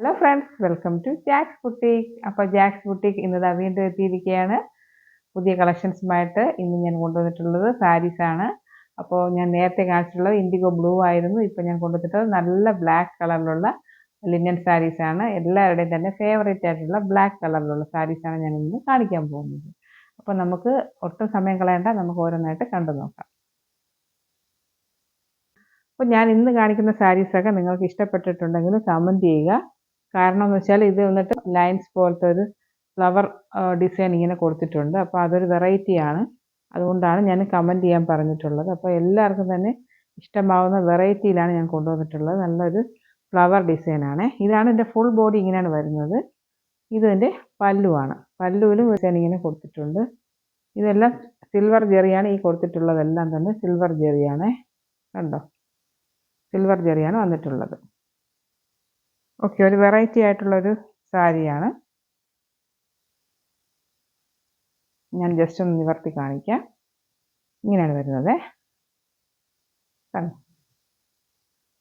Hello friends, welcome to Jack's boutique. അപ്പോൾ Jack's boutique ഇന്ന് വീണ്ടും എത്തിയിരിക്കുകയാണ് പുതിയ കളക്ഷൻസുമായിട്ട്. ഇന്ന് ഞാൻ കൊണ്ടുവന്നിട്ടുള്ളത് സാരീസാണ്. അപ്പോൾ ഞാൻ നേരത്തെ കാണിച്ചിട്ടുള്ളത് ഇൻഡിഗോ ബ്ലൂ ആയിരുന്നു. ഇപ്പോൾ ഞാൻ കൊണ്ടുവന്നിട്ടുള്ളത് നല്ല ബ്ലാക്ക് കളറിലുള്ള ലിനൻ സാരീസാണ്. എല്ലാവരുടെയും തന്നെ ഫേവറേറ്റ് ആയിട്ടുള്ള ബ്ലാക്ക് കളറിലുള്ള സാരീസാണ് ഞാൻ ഇന്ന് കാണിക്കാൻ പോകുന്നത്. അപ്പോൾ നമുക്ക് ഒട്ടും സമയം കളയേണ്ട, നമുക്ക് ഓരോന്നായിട്ട് കണ്ടു നോക്കാം. അപ്പോൾ ഞാൻ ഇന്ന് കാണിക്കുന്ന സാരീസൊക്കെ നിങ്ങൾക്ക് ഇഷ്ടപ്പെട്ടിട്ടുണ്ടെങ്കിൽ കമൻറ്റ് ചെയ്യുക. കാരണം എന്ന് വെച്ചാൽ ഇത് വന്നിട്ട് ലൈൻസ് പോലത്തെ ഒരു ഫ്ലവർ ഡിസൈൻ ഇങ്ങനെ കൊടുത്തിട്ടുണ്ട്. അപ്പോൾ അതൊരു വെറൈറ്റിയാണ്. അതുകൊണ്ടാണ് ഞാൻ കമൻറ്റ് ചെയ്യാൻ പറഞ്ഞിട്ടുള്ളത്. അപ്പോൾ എല്ലാവർക്കും തന്നെ ഇഷ്ടമാവുന്ന വെറൈറ്റിയിലാണ് ഞാൻ കൊണ്ടുവന്നിട്ടുള്ളത്. നല്ലൊരു ഫ്ലവർ ഡിസൈനാണ്. ഇതാണ് എൻ്റെ ഫുൾ ബോഡി ഇങ്ങനെയാണ് വരുന്നത്. ഇതിൻ്റെ പല്ലുവാണ്. പല്ലുവിലും ഡിസൈൻ ഇങ്ങനെ കൊടുത്തിട്ടുണ്ട്. ഇതെല്ലാം സിൽവർ ജെറിയാണ് ഈ കൊടുത്തിട്ടുള്ളതെല്ലാം തന്നെ സിൽവർ ജെറിയാണ്. കണ്ടോ, സിൽവർ ജെറിയാണ് വന്നിട്ടുള്ളത്. ഓക്കെ, ഒരു വെറൈറ്റി ആയിട്ടുള്ളൊരു സാരിയാണ്. ഞാൻ ജസ്റ്റ് ഒന്ന് നിവർത്തി കാണിക്കാം. ഇങ്ങനെയാണ് വരുന്നത്.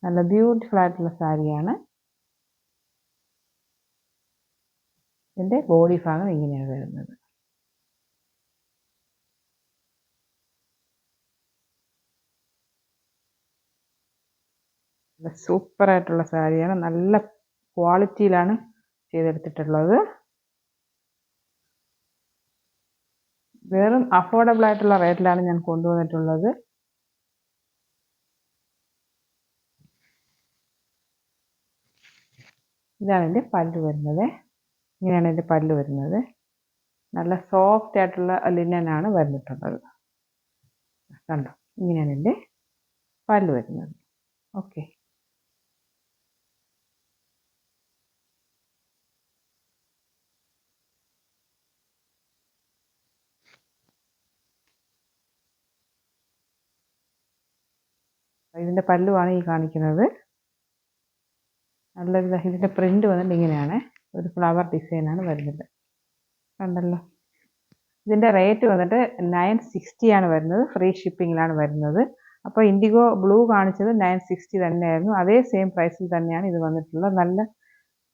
നല്ല ബ്യൂട്ടിഫുൾ ആയിട്ടുള്ള സാരിയാണ്. ഇതിൻ്റെ ബോഡി ഭാഗം ഇങ്ങനെയാണ് വരുന്നത്. നല്ല സൂപ്പറായിട്ടുള്ള സാരിയാണ്. നല്ല ക്വാളിറ്റിയിലാണ് ചെയ്തെടുത്തിട്ടുള്ളത്. വെറും അഫോർഡബിൾ ആയിട്ടുള്ള റേറ്റിലാണ് ഞാൻ കൊണ്ടുവന്നിട്ടുള്ളത്. ഇതാണ് എൻ്റെ പല്ല് വരുന്നത്. ഇങ്ങനെയാണ് എൻ്റെ പല്ല് വരുന്നത്. നല്ല സോഫ്റ്റ് ആയിട്ടുള്ള ലിനനാണ് വന്നിട്ടുള്ളത്. കണ്ടോ, ഇങ്ങനെയാണ് എൻ്റെ പല്ല് വരുന്നത്. ഓക്കെ, ഇതിൻ്റെ പല്ലുവാണ് ഈ കാണിക്കുന്നത്. നല്ലൊരു ഇതിൻ്റെ പ്രിൻ്റ് വന്നിട്ട് ഇങ്ങനെയാണ്, ഒരു ഫ്ലവർ ഡിസൈനാണ് വരുന്നത്. കണ്ടല്ലോ. ഇതിൻ്റെ റേറ്റ് വന്നിട്ട് 960 ആണ് വരുന്നത്. ഫ്രീ ഷിപ്പിങ്ങിലാണ് വരുന്നത്. അപ്പോൾ ഇൻഡിഗോ ബ്ലൂ കാണിച്ചത് 960 തന്നെയായിരുന്നു. അതേ സെയിം പ്രൈസിൽ തന്നെയാണ് ഇത് വന്നിട്ടുള്ളത്. നല്ല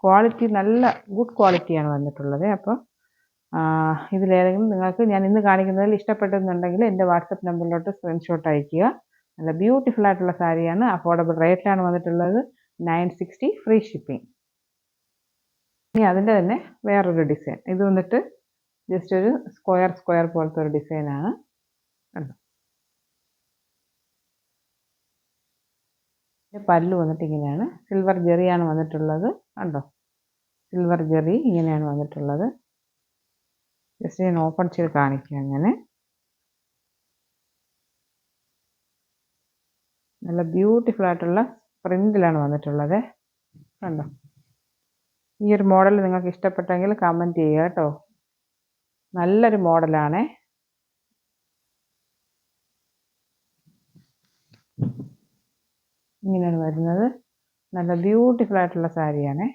ക്വാളിറ്റി, നല്ല ഗുഡ് ക്വാളിറ്റിയാണ് വന്നിട്ടുള്ളത്. അപ്പോൾ ഇതിലേതെങ്കിലും നിങ്ങൾക്ക് ഞാൻ ഇന്ന് കാണിക്കുന്നതിൽ ഇഷ്ടപ്പെട്ടെന്നുണ്ടെങ്കിൽ എൻ്റെ വാട്സപ്പ് നമ്പറിലോട്ട് സ്ക്രീൻഷോട്ട് അയയ്ക്കുക. നല്ല ബ്യൂട്ടിഫുൾ ആയിട്ടുള്ള സാരിയാണ്. അഫോർഡബിൾ റേറ്റിലാണ് വന്നിട്ടുള്ളത്. 960 ഫ്രീ ഷിപ്പിംഗ്. ഇനി അതിൻ്റെ തന്നെ വേറൊരു ഡിസൈൻ. ഇത് വന്നിട്ട് ജസ്റ്റ് ഒരു സ്ക്വയർ പോലത്തെ ഒരു ഡിസൈനാണ്. കണ്ടോ, പല്ല് വന്നിട്ട് ഇങ്ങനെയാണ്. സിൽവർ ജെറിയാണ് വന്നിട്ടുള്ളത്. കണ്ടോ, സിൽവർ ജെറി ഇങ്ങനെയാണ് വന്നിട്ടുള്ളത്. ജസ്റ്റ് ഞാൻ ഓപ്പൺ ചെയ്ത് കാണിക്കാം. അങ്ങനെ നല്ല ബ്യൂട്ടിഫുൾ ആയിട്ടുള്ള പ്രിന്റിലാണ് വന്നിട്ടുള്ളത്. കണ്ടോ, ഈ ഒരു മോഡൽ നിങ്ങൾക്ക് ഇഷ്ടപ്പെട്ടെങ്കിൽ കമൻറ്റ് ചെയ്യുക കേട്ടോ. നല്ലൊരു മോഡലാണ്. ഇങ്ങനെയാണ് വരുന്നത്. നല്ല ബ്യൂട്ടിഫുൾ ആയിട്ടുള്ള സാരിയാണ്.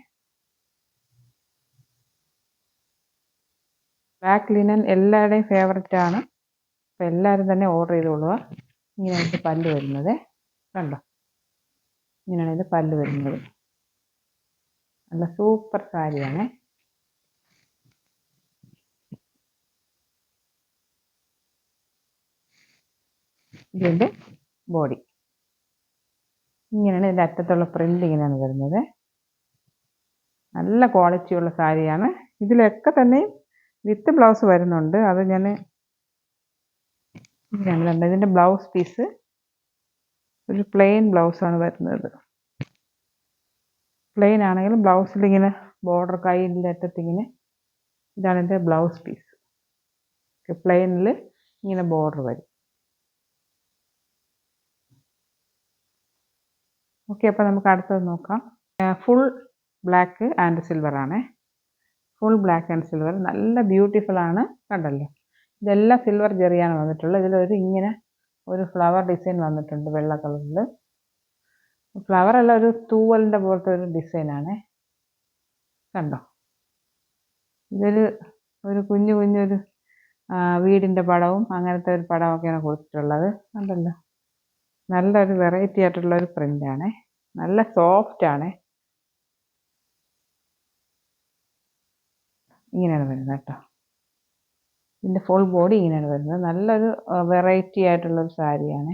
ബ്ലാക്ക് ലിനൻ എല്ലാവരുടെയും ഫേവററ്റ് ആണ്. അപ്പോൾ എല്ലാവരും തന്നെ ഓർഡർ ചെയ്തോളുക. ഇങ്ങനെയാണ് ഇത് പല്ല് വരുന്നത്. കണ്ടോ, ഇങ്ങനെയാണ് ഇത് പല്ല് വരുന്നത്. നല്ല സൂപ്പർ സാരിയാണ്. ഇതിൻ്റെ ബോഡി ഇങ്ങനെയാണ്. ഇതിൻ്റെ അറ്റത്തുള്ള പ്രിൻ്റ് ഇങ്ങനെയാണ് വരുന്നത്. നല്ല ക്വാളിറ്റിയുള്ള സാരിയാണ്. ഇതിലൊക്കെ തന്നെ വിത്ത് ബ്ലൗസ് വരുന്നുണ്ട്. അത് ഞാൻ ഇങ്ങനെയാണ്. ഇതിൻ്റെ ബ്ലൗസ് പീസ് ഒരു പ്ലെയിൻ ബ്ലൗസാണ് വരുന്നത്. പ്ലെയിൻ ആണെങ്കിലും ബ്ലൗസിൽ ഇങ്ങനെ ബോർഡർ കൈയിൻ്റെ അറ്റത്തിങ്ങനെ, ഇതാണ് എൻ്റെ ബ്ലൗസ് പീസ്. പ്ലെയിനിൽ ഇങ്ങനെ ബോർഡർ വരും. ഓക്കെ, അപ്പോൾ നമുക്ക് അടുത്തത് നോക്കാം. ഫുൾ ബ്ലാക്ക് ആൻഡ് സിൽവർ ആണ്. ഫുൾ ബ്ലാക്ക് ആൻഡ് സിൽവർ നല്ല ബ്യൂട്ടിഫുൾ ആണ്. കണ്ടല്ലോ, ഇതെല്ലാം സിൽവർ ജെറിയാണ് വന്നിട്ടുള്ളത്. ഇതിലൊരു ഇങ്ങനെ ഒരു ഫ്ലവർ ഡിസൈൻ വന്നിട്ടുണ്ട് വെള്ള കളറിൽ. ഫ്ലവർ അല്ല, ഒരു തൂവലിൻ്റെ പോലത്തെ ഒരു ഡിസൈനാണ്. കണ്ടോ, ഒരു കുഞ്ഞൊരു വീടിൻ്റെ പടവും അങ്ങനത്തെ ഒരു പടമൊക്കെയാണ് കൊടുത്തിട്ടുള്ളത്. കണ്ടല്ലോ, നല്ലൊരു വെറൈറ്റി ആയിട്ടുള്ളൊരു പ്രിൻ്റാണ്. നല്ല സോഫ്റ്റാണ്. ഇങ്ങനെയാണ് വരുന്നത് കേട്ടോ. ഇതിൻ്റെ ഫുൾ ബോഡി ഇങ്ങനെയാണ് വരുന്നത്. നല്ലൊരു വെറൈറ്റി ആയിട്ടുള്ളൊരു സാരിയാണ്.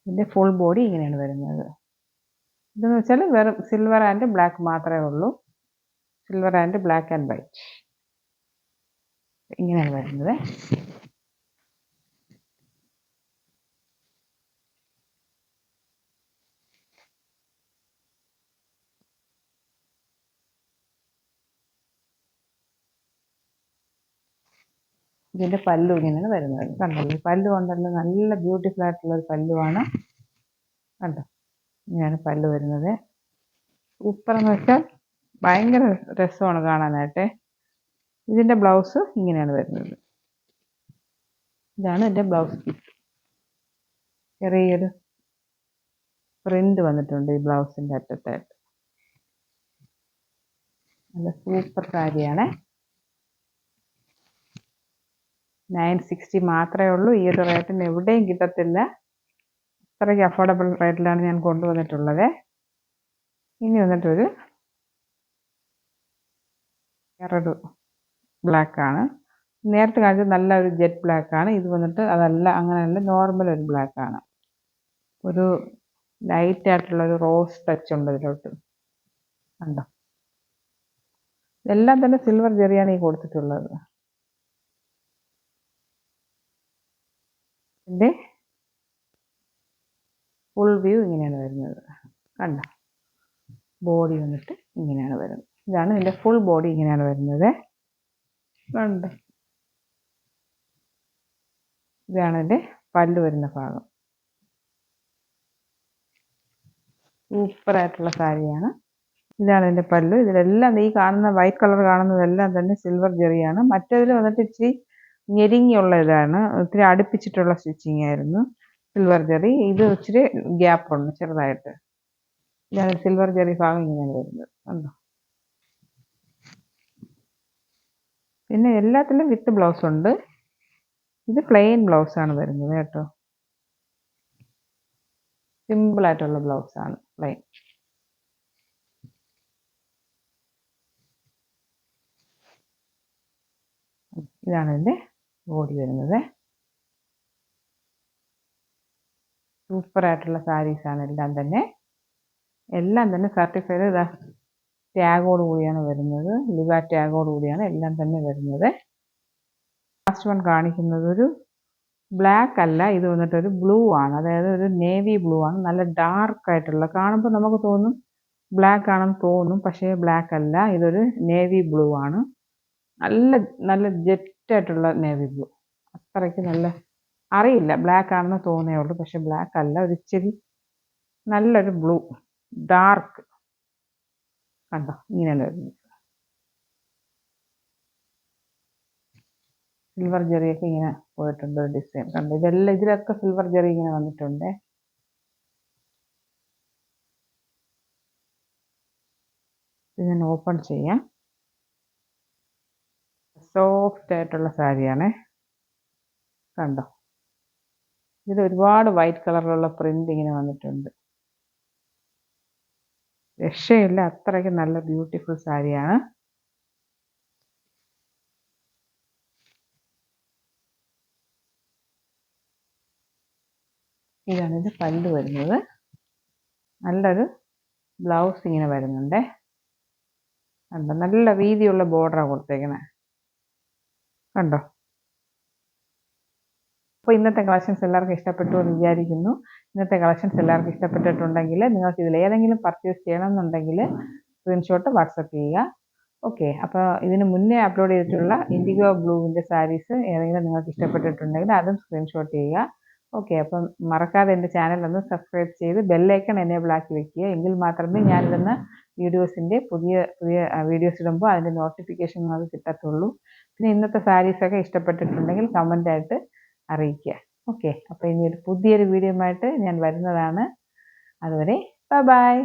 ഇതിൻ്റെ ഫുൾ ബോഡി ഇങ്ങനെയാണ് വരുന്നത്. ഇതെന്ന് വെച്ചാൽ വെറും സിൽവർ ആൻഡ് ബ്ലാക്ക് മാത്രമേ ഉള്ളൂ. Silver and black and white ഇങ്ങനെയാണ് വരുന്നത്. ഇതിൻ്റെ പല്ലു ഇങ്ങനെയാണ് വരുന്നത്. കണ്ടല്ലോ, പല്ലു കൊണ്ടല്ലോ, നല്ല ബ്യൂട്ടിഫുൾ ആയിട്ടുള്ളൊരു പല്ലുവാണ്. കണ്ടോ, ഇങ്ങനെയാണ് പല്ലു വരുന്നത്. സൂപ്പറെന്ന് വെച്ചാൽ ഭയങ്കര രസമാണ് കാണാനായിട്ട്. ഇതിൻ്റെ ബ്ലൗസ് ഇങ്ങനെയാണ് വരുന്നത്. ഇതാണ് എൻ്റെ ബ്ലൗസ് പീസ്. ചെറിയൊരു പ്രിന്റ് വന്നിട്ടുണ്ട് ഈ ബ്ലൗസിൻ്റെ അറ്റത്തായിട്ട്. നല്ല സൂപ്പർ സാരിയാണ്. 960 മാത്രമേ ഉള്ളൂ. ഈ ഒരു റേറ്റിന് എവിടെയും കിട്ടത്തില്ല. അത്രയ്ക്ക് അഫോർഡബിൾ റേറ്റിലാണ് ഞാൻ കൊണ്ടുവന്നിട്ടുള്ളത്. ഇനി വന്നിട്ടൊരു വേറൊരു ബ്ലാക്കാണ്. നേരത്തെ കാണിച്ചത് നല്ലൊരു ജെറ്റ് ബ്ലാക്കാണ്. ഇത് വന്നിട്ട് അതല്ല, അങ്ങനെയല്ല, നോർമൽ ഒരു ബ്ലാക്കാണ്. ഒരു ലൈറ്റ് ആയിട്ടുള്ളൊരു റോസ് ടച്ച് ഉണ്ട് ഇതിലോട്ട്. കണ്ടോ, ഇതെല്ലാം തന്നെ സിൽവർ ജെറിയാണ് ഈ കൊടുത്തിട്ടുള്ളത്. ഇതിൻ്റെ ഫുൾ വ്യൂ ഇങ്ങനെയാണ് വരുന്നത്. കണ്ടോ, ബോഡി വന്നിട്ട് ഇങ്ങനെയാണ് വരുന്നത്. ഇതാണ് ഇതിൻ്റെ ഫുൾ ബോഡി ഇങ്ങനെയാണ് വരുന്നത്. കണ്ടോ, ഇതാണ് ഇതിൻ്റെ പല്ല് വരുന്ന ഭാഗം. സൂപ്പറായിട്ടുള്ള സാരിയാണ്. ഇതാണ് ഇതിൻ്റെ പല്ല്. ഇതിലെല്ലാം ഈ കാണുന്ന വൈറ്റ് കളർ കാണുന്നതെല്ലാം തന്നെ സിൽവർ ജെറിയാണ്. മറ്റേതിൽ വന്നിട്ട് ഇച്ചിരി ഞെരിങ്ങിയുള്ള ഇതാണ്, ഇത്തിരി അടുപ്പിച്ചിട്ടുള്ള സ്റ്റിച്ചിങ് ആയിരുന്നു സിൽവർ ജെറി. ഇത് ഇച്ചിരി ഗ്യാപ്പുണ്ട് ചെറുതായിട്ട്. ഇതാണ് സിൽവർ ജെറി ഭാഗം ഇങ്ങനെയാണ് വരുന്നത്. കണ്ടോ, പിന്നെ എല്ലാത്തിലും വിത്ത് ബ്ലൗസ് ഉണ്ട്. ഇത് പ്ലെയിൻ ബ്ലൗസാണ് വരുന്നത് കേട്ടോ. സിമ്പിളായിട്ടുള്ള ബ്ലൗസാണ്, പ്ലെയിൻ. ഇതാണ് ഇതിൻ്റെ ബോഡി വരുന്നത്. സൂപ്പറായിട്ടുള്ള സാരീസാണ് എല്ലാം തന്നെ സർട്ടിഫൈഡ് ടാഗോട് കൂടിയാണ് വരുന്നത്. ലിവ ടാഗോട് കൂടിയാണ് എല്ലാം തന്നെ വരുന്നത്. ലാസ്റ്റ് വൺ കാണിക്കുന്നത് ഒരു ബ്ലാക്ക് അല്ല, ഇത് വന്നിട്ടൊരു ബ്ലൂ ആണ്. അതായത് ഒരു നേവി ബ്ലൂ ആണ്. നല്ല ഡാർക്ക് ആയിട്ടുള്ള, കാണുമ്പോൾ നമുക്ക് തോന്നും ബ്ലാക്ക് ആണെന്ന് തോന്നും, പക്ഷേ ബ്ലാക്ക് അല്ല. ഇതൊരു നേവി ബ്ലൂ ആണ്. നല്ല നല്ല ജെറ്റായിട്ടുള്ള നേവി ബ്ലൂ. അത്രയ്ക്ക് നല്ല, അറിയില്ല, ബ്ലാക്ക് ആണെന്ന് തോന്നേ ഉള്ളൂ, പക്ഷെ ബ്ലാക്ക് അല്ല. ഒരു ഇച്ചിരി നല്ലൊരു ബ്ലൂ, ഡാർക്ക്. കണ്ടോ, ഇങ്ങനെയാണ് വരുന്നത്. സിൽവർ ജെറിയൊക്കെ ഇങ്ങനെ പോയിട്ടുണ്ട് ഒരു ഡിസൈൻ. കണ്ടോ, ഇതിലൊക്കെ സിൽവർ ജെറി ഇങ്ങനെ വന്നിട്ടുണ്ട്. ഇത് ഞാൻ ഓപ്പൺ ചെയ്യാം. സോഫ്റ്റ് ആയിട്ടുള്ള സാരിയാണ്. കണ്ടോ, ഇതിൽ ഒരുപാട് വൈറ്റ് കളറിലുള്ള പ്രിന്റ് ഇങ്ങനെ വന്നിട്ടുണ്ട്. രക്ഷയില്ല, അത്രയ്ക്ക് നല്ല ബ്യൂട്ടിഫുൾ സാരിയാണ്. ഇതാണ് ഇത് പല്ല് വരുന്നത്. നല്ലൊരു ബ്ലൗസ് ഇങ്ങനെ വരുന്നുണ്ട്. കണ്ടോ, നല്ല വീതിയുള്ള ബോർഡറാണ് കൊടുത്തേക്കണേ. കണ്ടോ. അപ്പോൾ ഇന്നത്തെ കളക്ഷൻസ് എല്ലാവർക്കും ഇഷ്ടപ്പെട്ടു എന്ന് വിചാരിക്കുന്നു. ഇന്നത്തെ കളക്ഷൻസ് എല്ലാവർക്കും ഇഷ്ടപ്പെട്ടിട്ടുണ്ടെങ്കിൽ നിങ്ങൾക്ക് ഇതിൽ ഏതെങ്കിലും പർച്ചേസ് ചെയ്യണമെന്നുണ്ടെങ്കിൽ സ്ക്രീൻഷോട്ട് വാട്സപ്പ് ചെയ്യുക. ഓക്കെ, അപ്പോൾ ഇതിന് മുന്നേ അപ്ലോഡ് ചെയ്തിട്ടുള്ള ഇൻഡിഗോ ബ്ലൂവിൻ്റെ സാരീസ് ഏതെങ്കിലും നിങ്ങൾക്ക് ഇഷ്ടപ്പെട്ടിട്ടുണ്ടെങ്കിൽ അതും സ്ക്രീൻഷോട്ട് ചെയ്യുക. ഓക്കെ, അപ്പം മറക്കാതെ എൻ്റെ ചാനൽ ഒന്ന് സബ്സ്ക്രൈബ് ചെയ്ത് ബെല്ലൈക്കൺ എനേബിൾ ആക്കി വെക്കുക. എങ്കിൽ മാത്രമേ ഞാനിടുന്ന വീഡിയോസിൻ്റെ പുതിയ വീഡിയോസ് ഇടുമ്പോൾ അതിൻ്റെ നോട്ടിഫിക്കേഷൻ നിങ്ങൾക്ക് കിട്ടത്തുള്ളൂ. പിന്നെ ഇന്നത്തെ സാരീസൊക്കെ ഇഷ്ടപ്പെട്ടിട്ടുണ്ടെങ്കിൽ കമൻ്റായിട്ട് അറിയിക്കുക. ഓക്കെ, അപ്പോൾ ഇനി പുതിയൊരു വീഡിയോ ആയിട്ട് ഞാൻ വരുന്നതാണ്. അതുവരെ ബൈ ബൈ.